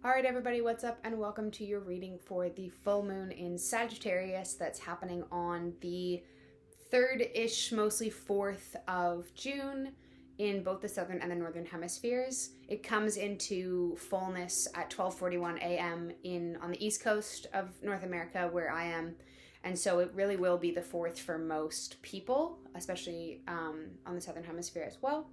Alright everybody, what's up and welcome to your reading for the full moon in Sagittarius that's happening on the 3rd-ish, mostly 4th of June in both the southern and the northern hemispheres. It comes into fullness at 12:41 a.m. on the east coast of North America where I am, and so it really will be the 4th for most people, especially on the southern hemisphere as well.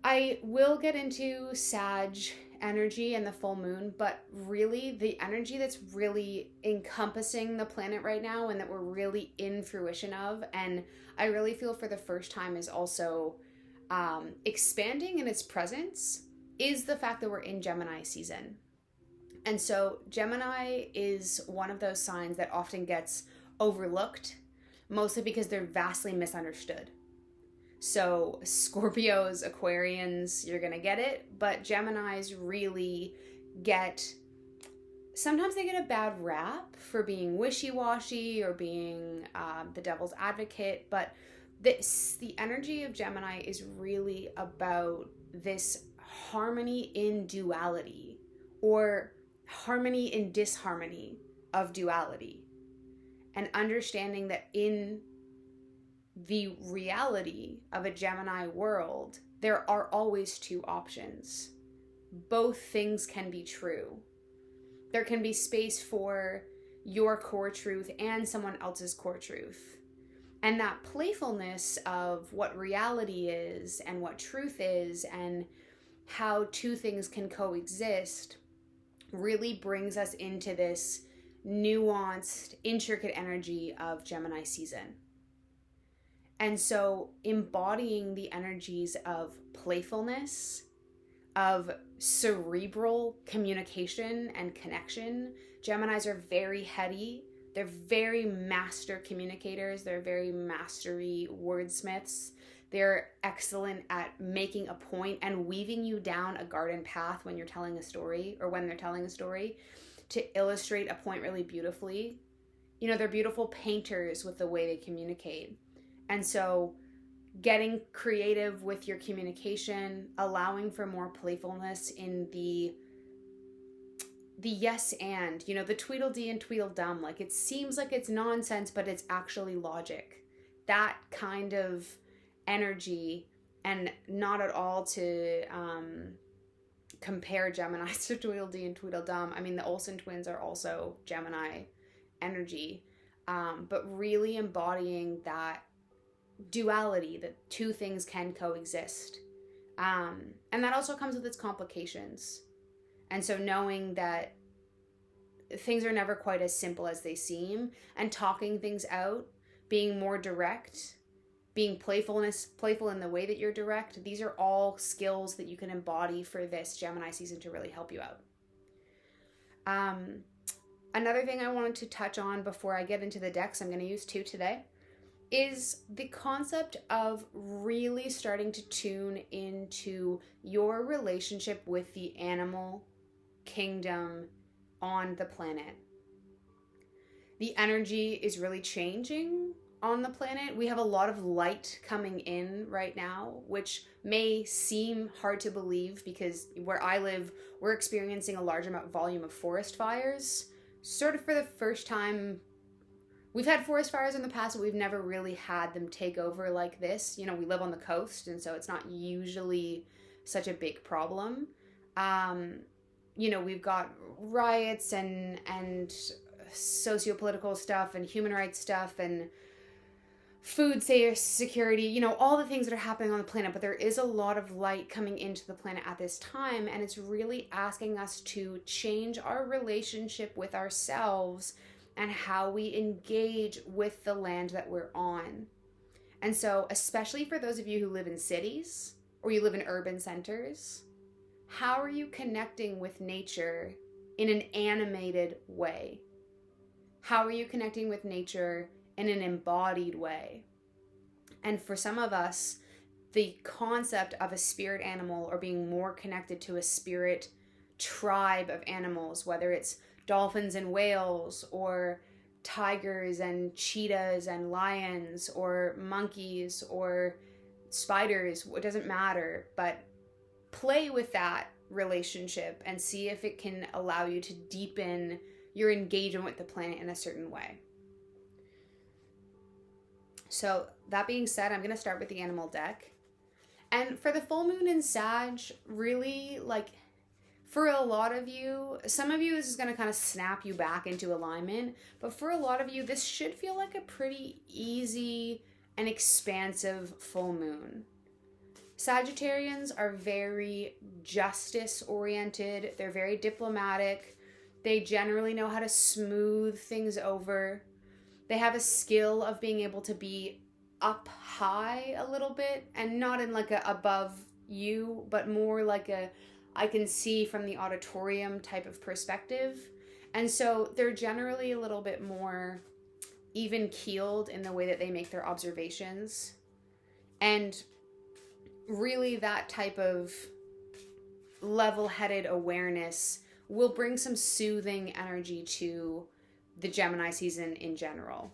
I will get into Sag energy and the full moon, but really the energy that's really encompassing the planet right now and that we're really in fruition of, and I really feel for the first time is also expanding in its presence, is the fact that we're in Gemini season. And so Gemini is one of those signs that often gets overlooked, mostly because they're vastly misunderstood. So Scorpios, Aquarians, you're going to get it, but Geminis really sometimes they get a bad rap for being wishy-washy or being the devil's advocate, but the energy of Gemini is really about this harmony in duality, or harmony in disharmony of duality, and understanding that in the reality of a Gemini world, there are always two options. Both things can be true. There can be space for your core truth and someone else's core truth. And that playfulness of what reality is and what truth is and how two things can coexist really brings us into this nuanced, intricate energy of Gemini season. And so embodying the energies of playfulness, of cerebral communication and connection. Geminis are very heady. They're very master communicators. They're very mastery wordsmiths. They're excellent at making a point and weaving you down a garden path when you're telling a story, or when they're telling a story, to illustrate a point really beautifully. You know, they're beautiful painters with the way they communicate. And so getting creative with your communication, allowing for more playfulness in the yes and, the Tweedledee and Tweedledum. Like, it seems like it's nonsense, but it's actually logic. That kind of energy, and not at all to compare Geminis to Tweedledee and Tweedledum. I mean, the Olsen twins are also Gemini energy, but really embodying that duality, that two things can coexist, and that also comes with its complications. And so knowing that things are never quite as simple as they seem, and talking things out, being more direct, being playful in the way that you're direct, these are all skills that you can embody for this Gemini season to really help you out. Another thing I wanted to touch on before I get into the decks, I'm going to use 2 today, is the concept of really starting to tune into your relationship with the animal kingdom on the planet. The energy is really changing on the planet. We have a lot of light coming in right now, which may seem hard to believe because where I live, we're experiencing a large volume of forest fires. Sort of for the first time. We've had forest fires in the past, but we've never really had them take over like this. We live on the coast, and so it's not usually such a big problem. We've got riots and socio-political stuff and human rights stuff and food security, all the things that are happening on the planet, but there is a lot of light coming into the planet at this time, and it's really asking us to change our relationship with ourselves and how we engage with the land that we're on. And so, especially for those of you who live in cities or you live in urban centers, how are you connecting with nature in an animated way? How are you connecting with nature in an embodied way? And for some of us, the concept of a spirit animal, or being more connected to a spirit tribe of animals, whether it's dolphins and whales, or tigers and cheetahs and lions, or monkeys or spiders, it doesn't matter, but play with that relationship and see if it can allow you to deepen your engagement with the planet in a certain way. So that being said, I'm going to start with the animal deck. And for the full moon in Sag, really, like, for a lot of you, some of you, this is going to kind of snap you back into alignment. But for a lot of you, this should feel like a pretty easy and expansive full moon. Sagittarians are very justice-oriented. They're very diplomatic. They generally know how to smooth things over. They have a skill of being able to be up high a little bit, and not in like a above you, but more like a I can see from the auditorium type of perspective. And so they're generally a little bit more even-keeled in the way that they make their observations. And really that type of level-headed awareness will bring some soothing energy to the Gemini season in general.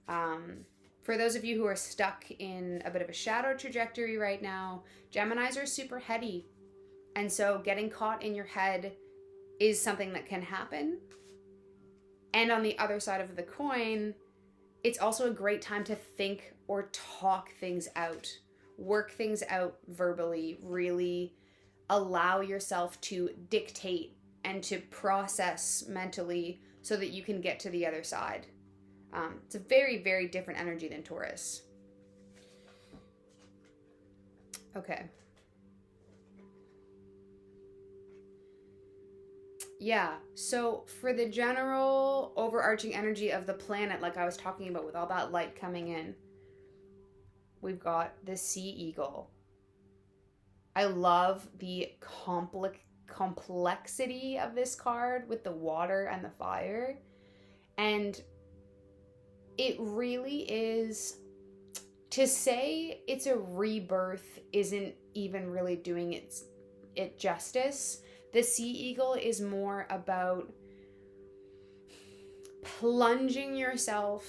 For those of you who are stuck in a bit of a shadow trajectory right now, Geminis are super heady. And so getting caught in your head is something that can happen. And on the other side of the coin, it's also a great time to think or talk things out. Work things out verbally. Really allow yourself to dictate and to process mentally so that you can get to the other side. It's a very, very different energy than Taurus. Okay. Yeah, so for the general overarching energy of the planet, like I was talking about with all that light coming in, we've got the sea eagle. I love the complexity of this card with the water and the fire. And it really is, to say it's a rebirth isn't even really doing it justice. The sea eagle is more about plunging yourself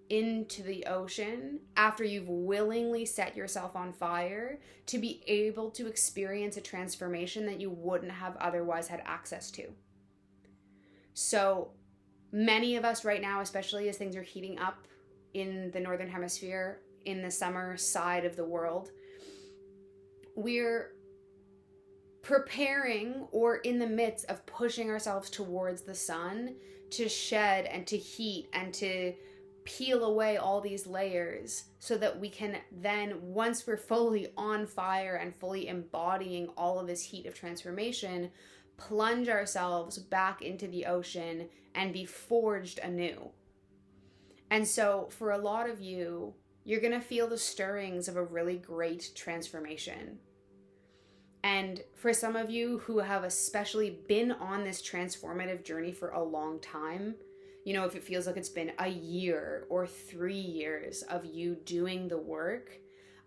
into the ocean after you've willingly set yourself on fire to be able to experience a transformation that you wouldn't have otherwise had access to. So many of us right now, especially as things are heating up in the Northern Hemisphere, in the summer side of the world, we're preparing or in the midst of pushing ourselves towards the sun to shed and to heat and to peel away all these layers so that we can then, once we're fully on fire and fully embodying all of this heat of transformation, plunge ourselves back into the ocean and be forged anew. And so for a lot of you, you're going to feel the stirrings of a really great transformation. And for some of you who have especially been on this transformative journey for a long time, you know, if it feels like it's been a year or 3 years of you doing the work,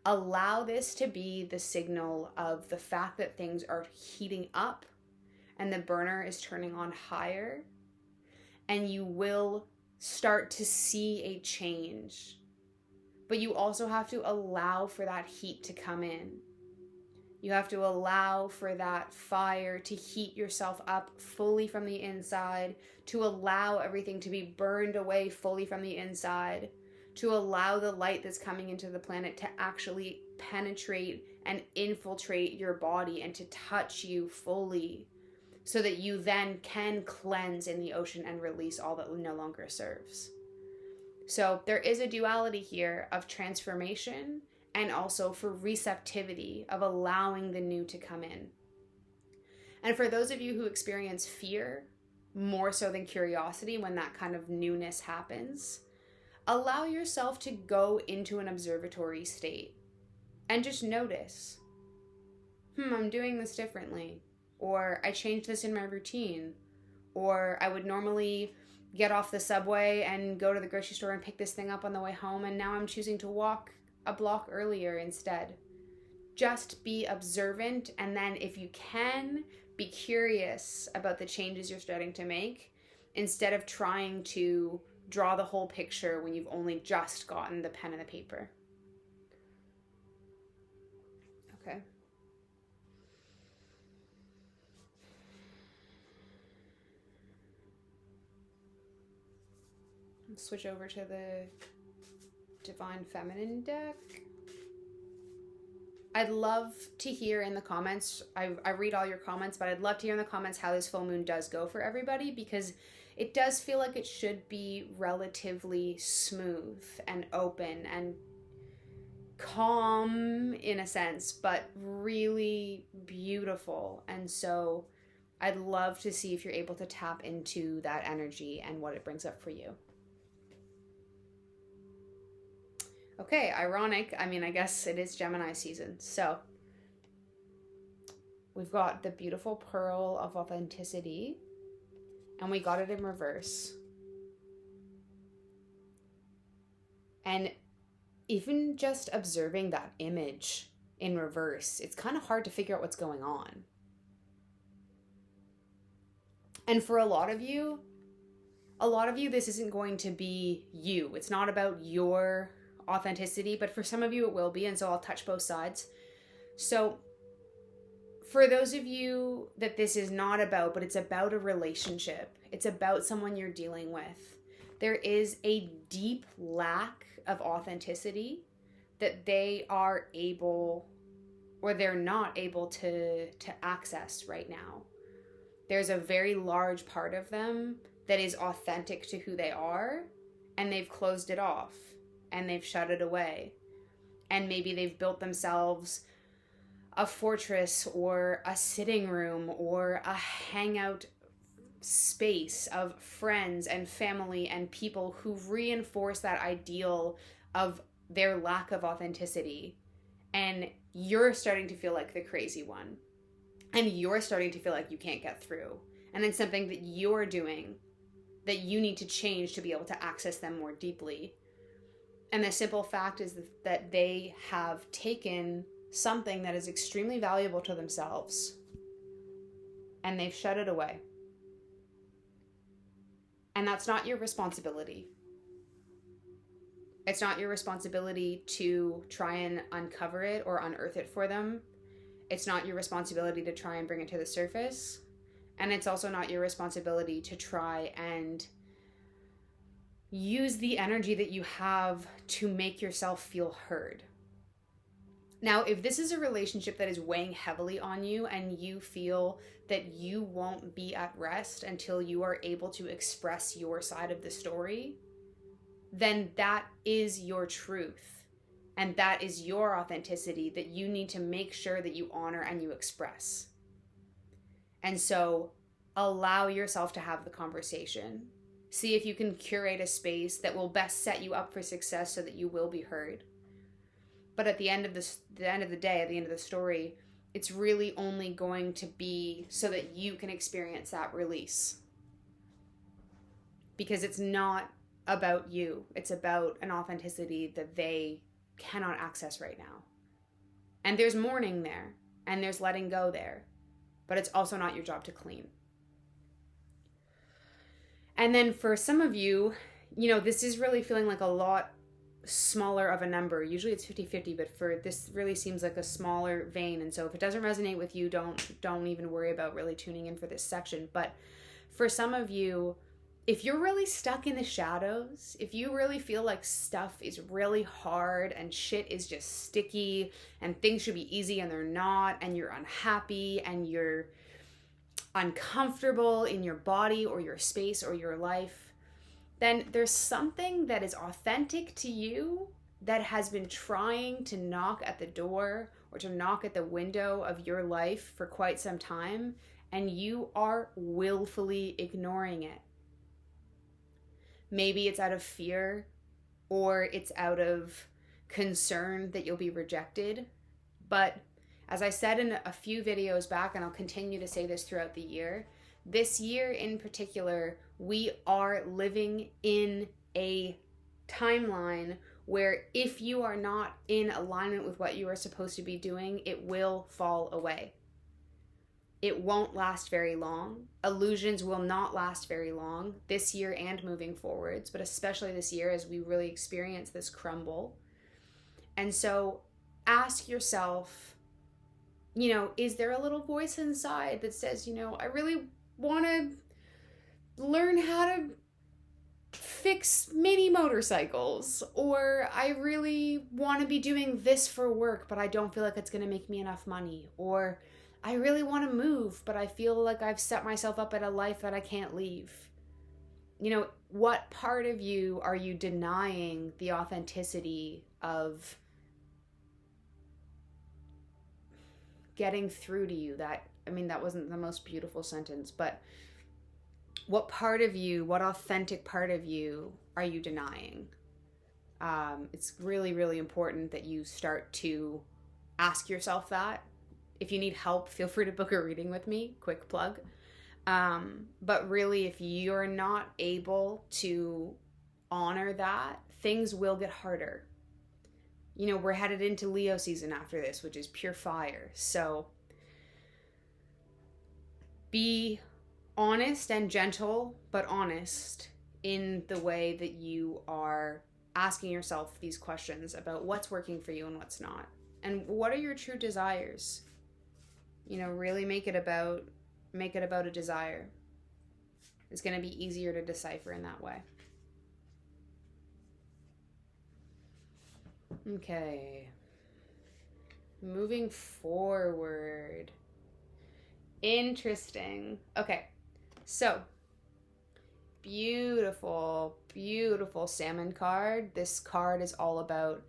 allow this to be the signal of the fact that things are heating up and the burner is turning on higher, and you will start to see a change. But you also have to allow for that heat to come in. You have to allow for that fire to heat yourself up fully from the inside, to allow everything to be burned away fully from the inside, to allow the light that's coming into the planet to actually penetrate and infiltrate your body and to touch you fully, so that you then can cleanse in the ocean and release all that no longer serves. So there is a duality here of transformation and also for receptivity of allowing the new to come in. And for those of you who experience fear more so than curiosity when that kind of newness happens, allow yourself to go into an observatory state and just notice, I'm doing this differently, or I changed this in my routine, or I would normally get off the subway and go to the grocery store and pick this thing up on the way home, and now I'm choosing to walk a block earlier instead. Just be observant, and then if you can, be curious about the changes you're starting to make instead of trying to draw the whole picture when you've only just gotten the pen and the paper. Okay. Switch over to the Divine Feminine deck. I'd love to hear in the comments, I read all your comments, but I'd love to hear in the comments how this full moon does go for everybody, because it does feel like it should be relatively smooth and open and calm in a sense, but really beautiful. And so I'd love to see if you're able to tap into that energy and what it brings up for you. Okay, ironic. I mean, I guess it is Gemini season. So we've got the beautiful Pearl of Authenticity, and we got it in reverse. And even just observing that image in reverse, it's kind of hard to figure out what's going on. And for a lot of you, this isn't going to be you. It's not about your authenticity, but for some of you it will be, and so I'll touch both sides. So for those of you that this is not about, but it's about a relationship, it's about someone you're dealing with, there is a deep lack of authenticity that they are able, or they're not able to access right now. There's a very large part of them that is authentic to who they are, and they've closed it off. And they've shut it away. And maybe they've built themselves a fortress or a sitting room or a hangout space of friends and family and people who reinforce that ideal of their lack of authenticity. And you're starting to feel like the crazy one. And you're starting to feel like you can't get through. And it's something that you're doing that you need to change to be able to access them more deeply. And the simple fact is that they have taken something that is extremely valuable to themselves and they've shut it away. And that's not your responsibility. It's not your responsibility to try and uncover it or unearth it for them. It's not your responsibility to try and bring it to the surface. And it's also not your responsibility to try and use the energy that you have to make yourself feel heard. Now, if this is a relationship that is weighing heavily on you and you feel that you won't be at rest until you are able to express your side of the story, then that is your truth. And that is your authenticity that you need to make sure that you honor and you express. And so allow yourself to have the conversation. See if you can curate a space that will best set you up for success so that you will be heard. But at the end of the day, at the end of the story, it's really only going to be so that you can experience that release. Because it's not about you. It's about an authenticity that they cannot access right now. And there's mourning there, and there's letting go there. But it's also not your job to clean. And then for some of you, this is really feeling like a lot smaller of a number. Usually it's 50-50, but for this really seems like a smaller vein. And so if it doesn't resonate with you, don't even worry about really tuning in for this section. But for some of you, if you're really stuck in the shadows, if you really feel like stuff is really hard and shit is just sticky and things should be easy and they're not, and you're unhappy and you're uncomfortable in your body or your space or your life, then there's something that is authentic to you that has been trying to knock at the door or to knock at the window of your life for quite some time, and you are willfully ignoring it. Maybe it's out of fear, or it's out of concern that you'll be rejected. But as I said in a few videos back, and I'll continue to say this throughout the year, this year in particular, we are living in a timeline where if you are not in alignment with what you are supposed to be doing, it will fall away. It won't last very long. Illusions will not last very long this year and moving forwards, but especially this year as we really experience this crumble. And so ask yourself, is there a little voice inside that says, I really want to learn how to fix mini motorcycles, or I really want to be doing this for work, but I don't feel like it's going to make me enough money, or I really want to move, but I feel like I've set myself up at a life that I can't leave. You know, what part of you are you denying the authenticity of getting through to you? That wasn't the most beautiful sentence, but what part of you, what authentic part of you are you denying? It's really, really important that you start to ask yourself that. If you need help, feel free to book a reading with me. Quick plug. But really, if you're not able to honor that, things will get harder. You know, we're headed into Leo season after this, which is pure fire. So be honest and gentle, but honest in the way that you are asking yourself these questions about what's working for you and what's not. And what are your true desires? You know, really make it about a desire. It's going to be easier to decipher in that way. Okay. Moving forward. Interesting. Okay. So, beautiful, beautiful salmon card. This card is all about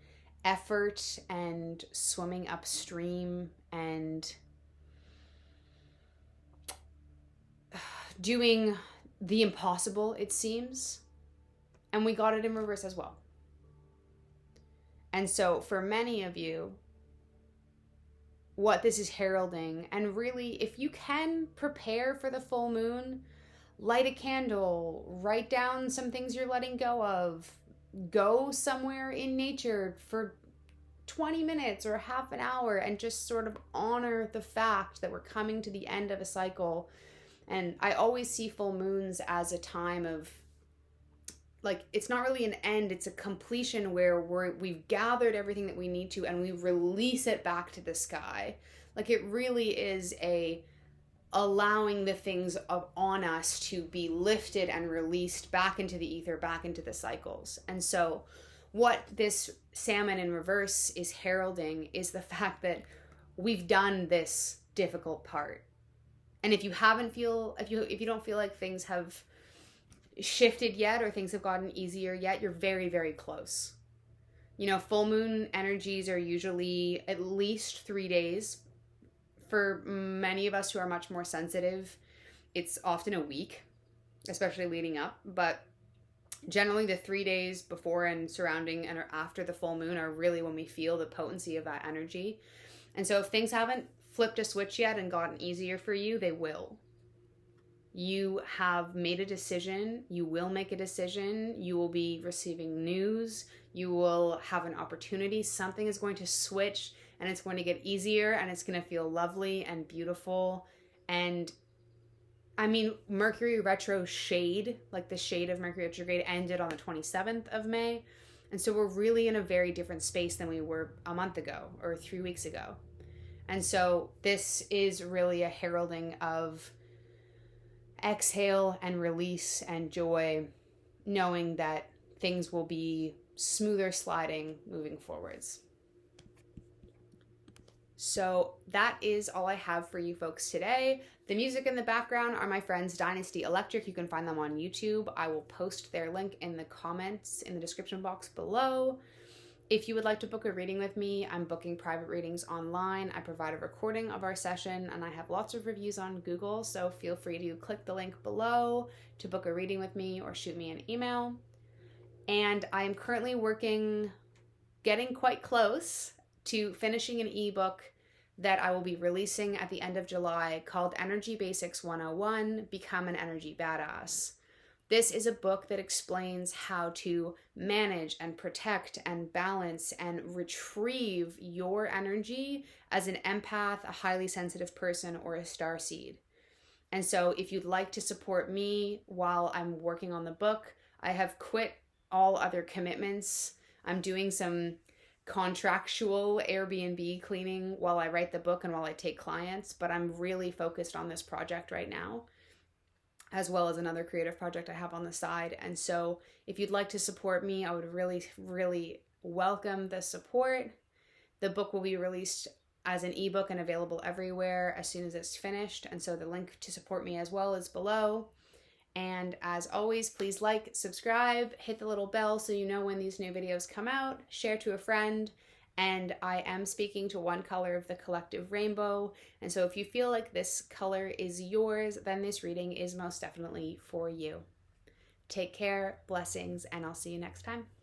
effort and swimming upstream and doing the impossible, it seems. And we got it in reverse as well. And so for many of you, what this is heralding, and really, if you can prepare for the full moon, light a candle, write down some things you're letting go of, go somewhere in nature for 20 minutes or half an hour and just sort of honor the fact that we're coming to the end of a cycle. And I always see full moons as a time of, like, it's not really an end, it's a completion where we've gathered everything that we need to and we release it back to the sky. Like, it really is allowing the things on us to be lifted and released back into the ether, back into the cycles. And so what this salmon in reverse is heralding is the fact that we've done this difficult part. And if you don't feel like things have shifted yet or things have gotten easier yet, you're very, very close. You know, full moon energies are usually at least 3 days. For many of us who are much more sensitive, it's often a week, especially leading up. But generally the 3 days before and surrounding and after the full moon are really when we feel the potency of that energy. And so if things haven't flipped a switch yet and gotten easier for you, they will. You have made a decision. You will make a decision. You will be receiving news. You will have an opportunity. Something is going to switch and it's going to get easier and it's going to feel lovely and beautiful. And I mean, Mercury retro shade, like the shade of Mercury retrograde, ended on the 27th of May. And so we're really in a very different space than we were a month ago or 3 weeks ago. And so this is really a heralding of exhale and release and joy, knowing that things will be smoother sliding moving forwards. So that is all I have for you folks today. The music in the background are my friends Dynasty Electric. You can find them on YouTube. I will post their link in the comments in the description box below. If you would like to book a reading with me, I'm booking private readings online. I provide a recording of our session and I have lots of reviews on Google, so feel free to click the link below to book a reading with me or shoot me an email. And I am currently getting quite close to finishing an ebook that I will be releasing at the end of July called Energy Basics 101, Become an Energy Badass. This is a book that explains how to manage and protect and balance and retrieve your energy as an empath, a highly sensitive person, or a starseed. And so if you'd like to support me while I'm working on the book, I have quit all other commitments. I'm doing some contractual Airbnb cleaning while I write the book and while I take clients, but I'm really focused on this project right now. as well as another creative project I have on the side. And so if you'd like to support me, I would really, really welcome the support. The book will be released as an ebook and available everywhere as soon as it's finished. And so the link to support me as well is below. And as always, please like, subscribe, hit the little bell so you know when these new videos come out, share to a friend. And I am speaking to one color of the collective rainbow. And so if you feel like this color is yours, then this reading is most definitely for you. Take care, blessings, and I'll see you next time.